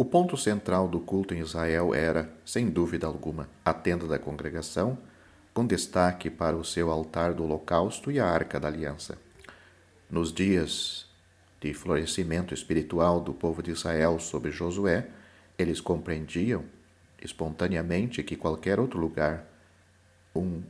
ponto central do culto em Israel era, sem dúvida alguma, a tenda da congregação, com destaque para o seu altar do holocausto e a arca da aliança. Nos dias de florescimento espiritual do povo de Israel sob Josué, eles compreendiam espontaneamente que qualquer outro lugar, um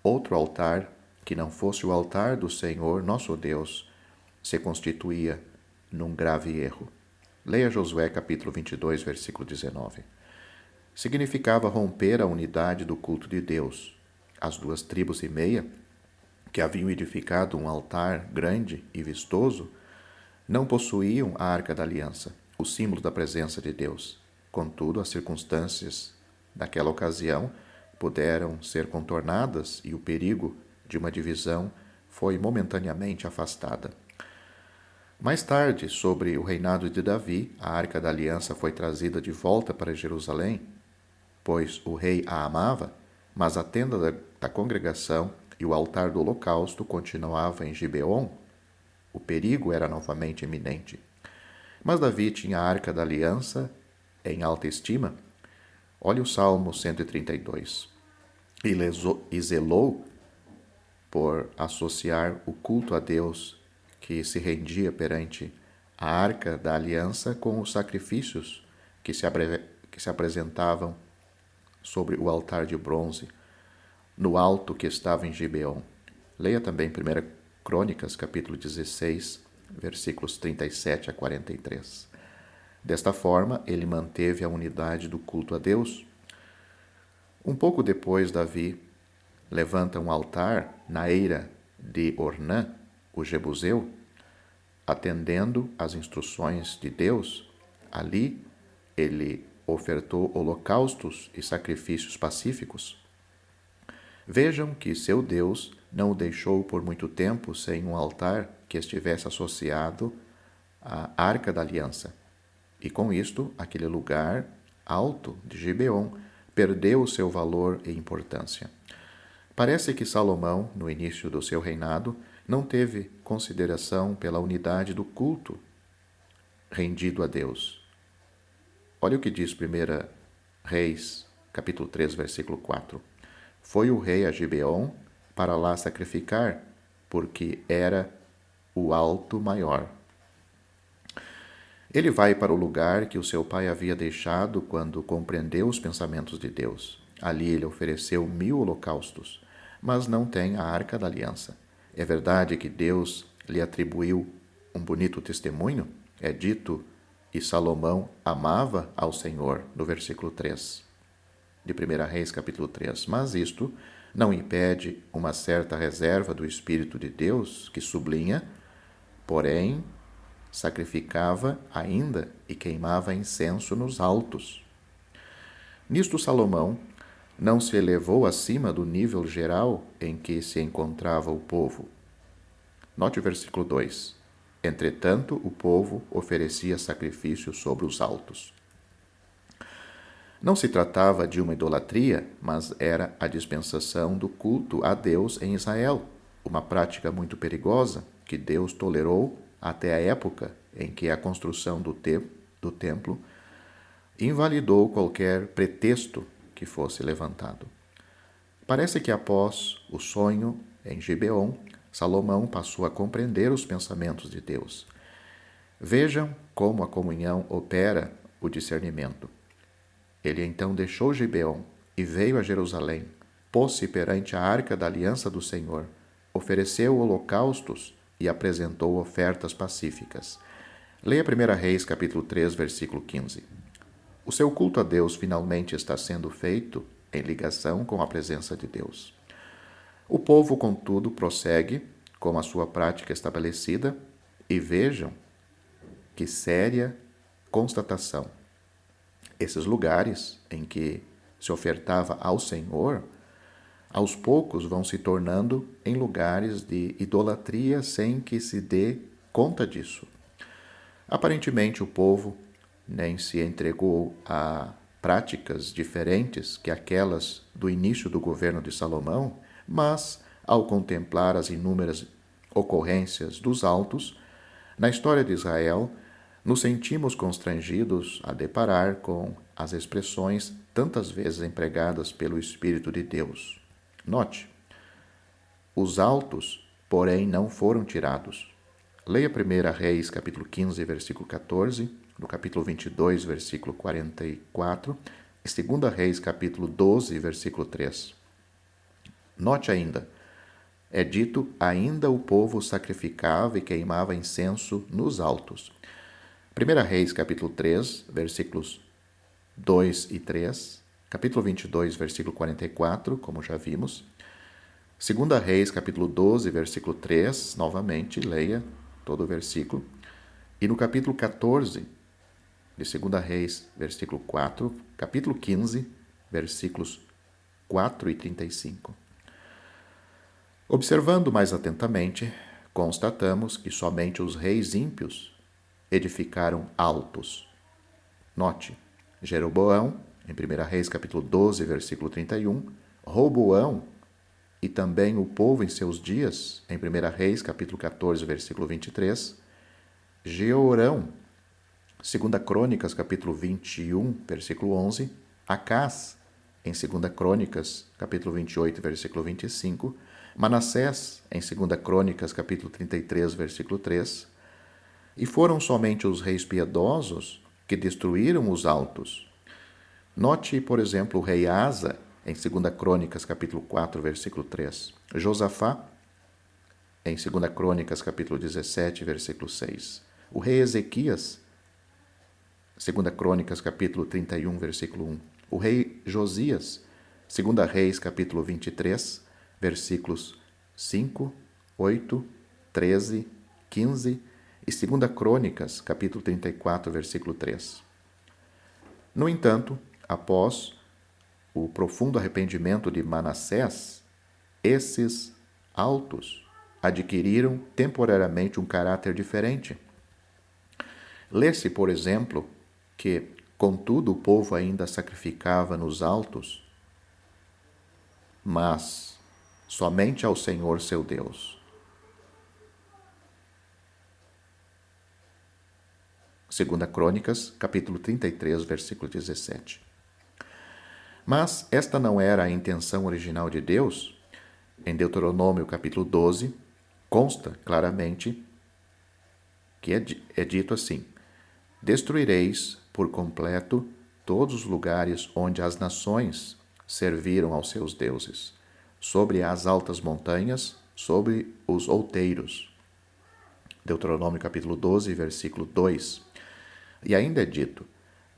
outro altar que não fosse o altar do Senhor, nosso Deus, se constituía num grave erro. Leia Josué capítulo 22, versículo 19. Significava romper a unidade do culto de Deus. As 2,5 tribos, que haviam edificado um altar grande e vistoso, não possuíam a Arca da Aliança, o símbolo da presença de Deus. Contudo, as circunstâncias daquela ocasião puderam ser contornadas e o perigo de uma divisão foi momentaneamente afastada. Mais tarde, sobre o reinado de Davi, a Arca da Aliança foi trazida de volta para Jerusalém, pois o rei a amava, mas a tenda da congregação e o altar do holocausto continuavam em Gibeon. O perigo era novamente iminente. Mas Davi tinha a Arca da Aliança em alta estima. Olhe o Salmo 132. E zelou por associar o culto a Deus que se rendia perante a Arca da Aliança com os sacrifícios que se apresentavam sobre o altar de bronze, no alto que estava em Gibeon. Leia também 1 Crônicas, capítulo 16, versículos 37 a 43. Desta forma, ele manteve a unidade do culto a Deus. Um pouco depois, Davi levanta um altar na eira de Ornã, o Jebuseu, atendendo às instruções de Deus. Ali, ele ofertou holocaustos e sacrifícios pacíficos. Vejam que seu Deus não o deixou por muito tempo sem um altar que estivesse associado à Arca da Aliança. E com isto, aquele lugar alto de Gibeon perdeu o seu valor e importância. Parece que Salomão, no início do seu reinado, não teve consideração pela unidade do culto rendido a Deus. Olha o que diz 1 Reis, capítulo 3, versículo 4. Foi o rei a Gibeon para lá sacrificar, porque era o alto maior. Ele vai para o lugar que o seu pai havia deixado quando compreendeu os pensamentos de Deus. Ali ele ofereceu 1000 holocaustos, mas não tem a Arca da Aliança. É verdade que Deus lhe atribuiu um bonito testemunho? É dito, e Salomão amava ao Senhor, no versículo 3 de 1 Reis, capítulo 3. Mas isto não impede uma certa reserva do Espírito de Deus, que sublinha, porém, sacrificava ainda e queimava incenso nos altos. Nisto Salomão não se elevou acima do nível geral em que se encontrava o povo. Note o versículo 2. Entretanto, o povo oferecia sacrifícios sobre os altos. Não se tratava de uma idolatria, mas era a dispensação do culto a Deus em Israel, uma prática muito perigosa que Deus tolerou até a época em que a construção do templo invalidou qualquer pretexto que fosse levantado. Parece que após o sonho em Gibeon, Salomão passou a compreender os pensamentos de Deus. Vejam como a comunhão opera o discernimento. Ele então deixou Gibeon e veio a Jerusalém, pôs-se perante a Arca da Aliança do Senhor, ofereceu holocaustos e apresentou ofertas pacíficas. Leia 1 Reis, capítulo 3, versículo 15. O seu culto a Deus finalmente está sendo feito em ligação com a presença de Deus. O povo, contudo, prossegue com a sua prática estabelecida e vejam que séria constatação. Esses lugares em que se ofertava ao Senhor, aos poucos vão se tornando em lugares de idolatria sem que se dê conta disso. Aparentemente, o povo nem se entregou a práticas diferentes que aquelas do início do governo de Salomão, mas, ao contemplar as inúmeras ocorrências dos altos, na história de Israel, nos sentimos constrangidos a deparar com as expressões tantas vezes empregadas pelo Espírito de Deus. Note, os altos, porém, não foram tirados. Leia 1 Reis, capítulo 15, versículo 14, no capítulo 22, versículo 44, e 2 Reis, capítulo 12, versículo 3. Note ainda, é dito, ainda o povo sacrificava e queimava incenso nos altos. 1 Reis, capítulo 3, versículos 2 e 3, capítulo 22, versículo 44, como já vimos. 2 Reis, capítulo 12, versículo 3, novamente, leia todo o versículo. E no capítulo 14 de 2 Reis, versículo 4, capítulo 15, versículos 4 e 35. Observando mais atentamente, constatamos que somente os reis ímpios edificaram altos. Note, Jeroboão, em 1 Reis capítulo 12, versículo 31, Roboão e também o povo em seus dias, em 1 Reis capítulo 14, versículo 23, Jeorão, 2 Crônicas capítulo 21, versículo 11, Acás, em 2 Crônicas capítulo 28, versículo 25, Manassés, em 2 Crônicas capítulo 33, versículo 3, e foram somente os reis piedosos que destruíram os altos. Note, por exemplo, o rei Asa, em 2 Crônicas, capítulo 4, versículo 3. Josafá, em 2 Crônicas, capítulo 17, versículo 6. O rei Ezequias, 2 Crônicas, capítulo 31, versículo 1. O rei Josias, 2 Reis, capítulo 23, versículos 5, 8, 13, 15 e 2 Crônicas, capítulo 34, versículo 3. No entanto, após o profundo arrependimento de Manassés, esses altos adquiriram temporariamente um caráter diferente. Lê-se, por exemplo, que, contudo, o povo ainda sacrificava nos altos, mas somente ao Senhor seu Deus. 2 Crônicas, capítulo 33, versículo 17. Mas esta não era a intenção original de Deus. Em Deuteronômio, capítulo 12, consta claramente que é dito assim: destruireis por completo todos os lugares onde as nações serviram aos seus deuses, sobre as altas montanhas, sobre os outeiros. Deuteronômio capítulo 12, versículo 2. E ainda é dito: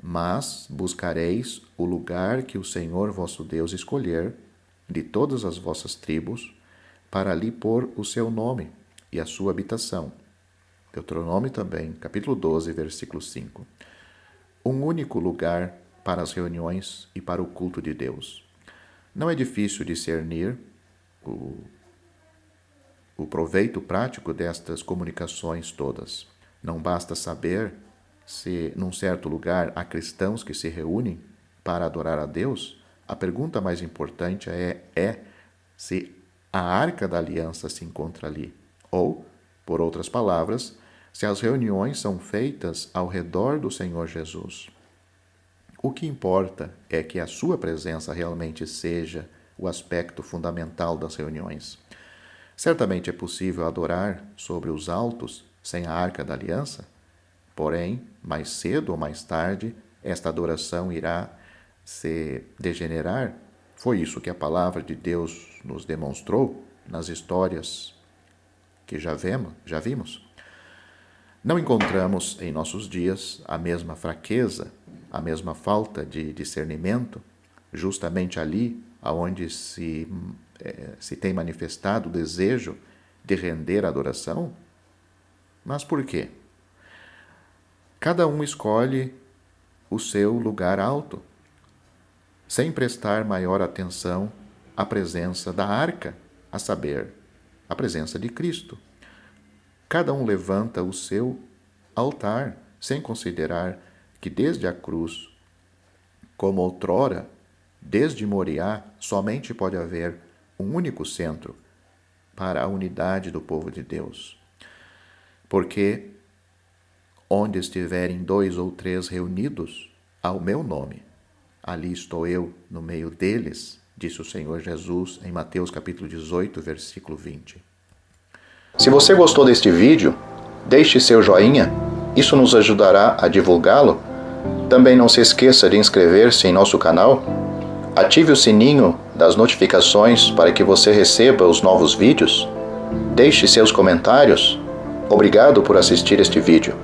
mas buscareis o lugar que o Senhor vosso Deus escolher, de todas as vossas tribos, para ali pôr o seu nome e a sua habitação. Deuteronômio também, capítulo 12, versículo 5. Um único lugar para as reuniões e para o culto de Deus. Não é difícil discernir o proveito prático destas comunicações todas. Não basta saber se num certo lugar há cristãos que se reúnem para adorar a Deus. A pergunta mais importante é se a Arca da Aliança se encontra ali, ou, por outras palavras, se as reuniões são feitas ao redor do Senhor Jesus. O que importa é que a sua presença realmente seja o aspecto fundamental das reuniões. Certamente é possível adorar sobre os altos sem a Arca da Aliança, porém, mais cedo ou mais tarde, esta adoração irá se degenerar. Foi isso que a palavra de Deus nos demonstrou nas histórias que já vimos. Não encontramos em nossos dias a mesma fraqueza, a mesma falta de discernimento, justamente ali onde se tem manifestado o desejo de render adoração? Mas por quê? Cada um escolhe o seu lugar alto, sem prestar maior atenção à presença da arca, a saber, a presença de Cristo. Cada um levanta o seu altar, sem considerar que desde a cruz, como outrora, desde Moriá, somente pode haver um único centro para a unidade do povo de Deus. Porque onde estiverem 2 ou 3 reunidos ao meu nome, ali estou eu no meio deles, disse o Senhor Jesus em Mateus capítulo 18, versículo 20. Se você gostou deste vídeo, deixe seu joinha, isso nos ajudará a divulgá-lo. Também não se esqueça de inscrever-se em nosso canal. Ative o sininho das notificações para que você receba os novos vídeos. Deixe seus comentários. Obrigado por assistir este vídeo.